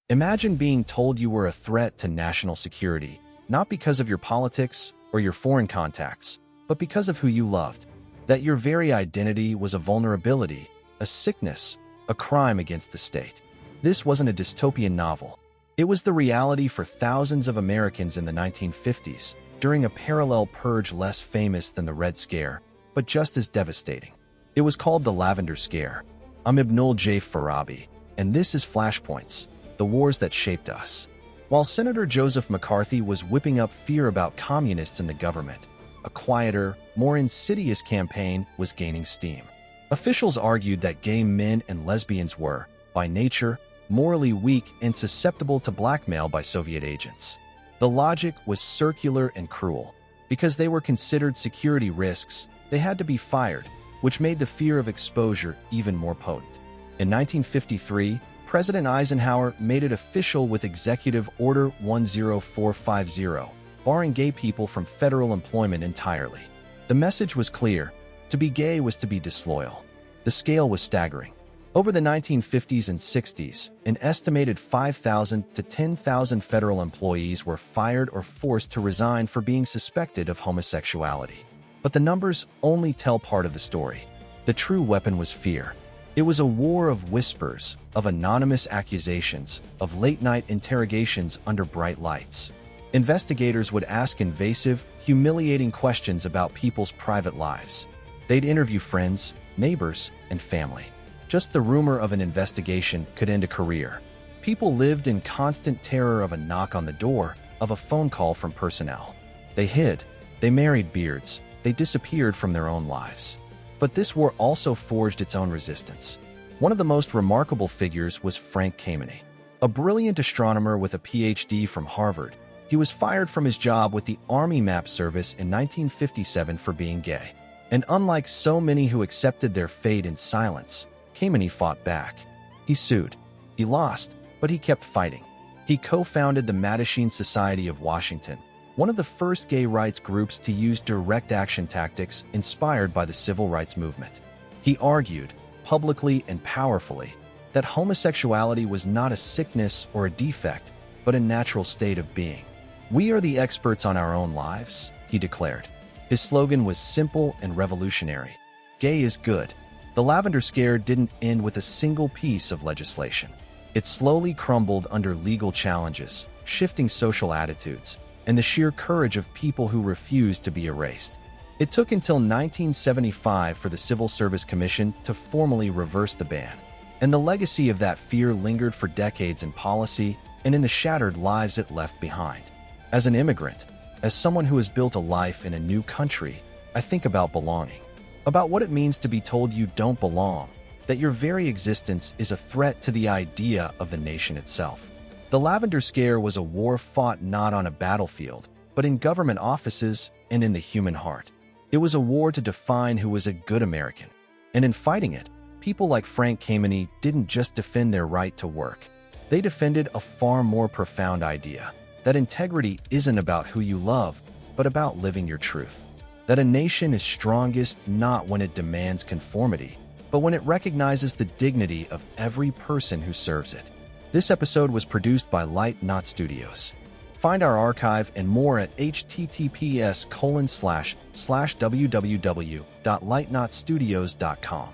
Imagine being told you were a threat to national security, not because of your politics or your foreign contacts, but because of who you loved. That your very identity was a vulnerability, a sickness, a crime against the state. This wasn't a dystopian novel. It was the reality for thousands of Americans in the 1950s, during a parallel purge less famous than the Red Scare, but just as devastating. It was called the Lavender Scare. I'm Ibnul Jaif Farabi, and this is Flashpoints, the wars that shaped us. While Senator Joseph McCarthy was whipping up fear about communists in the government, a quieter, more insidious campaign was gaining steam. Officials argued that gay men and lesbians were, by nature, morally weak and susceptible to blackmail by Soviet agents. The logic was circular and cruel. Because they were considered security risks, they had to be fired, which made the fear of exposure even more potent. In 1953, President Eisenhower made it official with Executive Order 10450, barring gay people from federal employment entirely. The message was clear: to be gay was to be disloyal. The scale was staggering. Over the 1950s and 60s, an estimated 5,000 to 10,000 federal employees were fired or forced to resign for being suspected of homosexuality. But the numbers only tell part of the story. The true weapon was fear. It was a war of whispers, of anonymous accusations, of late-night interrogations under bright lights. Investigators would ask invasive, humiliating questions about people's private lives. They'd interview friends, neighbors, and family. Just the rumor of an investigation could end a career. People lived in constant terror of a knock on the door, of a phone call from personnel. They hid, they married beards, they disappeared from their own lives. But this war also forged its own resistance. One of the most remarkable figures was Frank Kameny, a brilliant astronomer with a PhD from Harvard. He was fired from his job with the Army Map Service in 1957 for being gay. And unlike so many who accepted their fate in silence, Kameny fought back. He sued. He lost, but he kept fighting. He co-founded the Mattachine Society of Washington, one of the first gay rights groups to use direct action tactics inspired by the civil rights movement. He argued, publicly and powerfully, that homosexuality was not a sickness or a defect, but a natural state of being. "We are the experts on our own lives," he declared. His slogan was simple and revolutionary: "Gay is good." The Lavender Scare didn't end with a single piece of legislation. It slowly crumbled under legal challenges, shifting social attitudes, and the sheer courage of people who refused to be erased. It took until 1975 for the Civil Service Commission to formally reverse the ban, and the legacy of that fear lingered for decades in policy and in the shattered lives it left behind. As an immigrant, as someone who has built a life in a new country, I think about belonging. About what it means to be told you don't belong, that your very existence is a threat to the idea of the nation itself. The Lavender Scare was a war fought not on a battlefield, but in government offices and in the human heart. It was a war to define who was a good American. And in fighting it, people like Frank Kameny didn't just defend their right to work. They defended a far more profound idea: that integrity isn't about who you love, but about living your truth. That a nation is strongest not when it demands conformity, but when it recognizes the dignity of every person who serves it. This episode was produced by Light Knot Studios. Find our archive and more at https://www.lightknotstudios.com.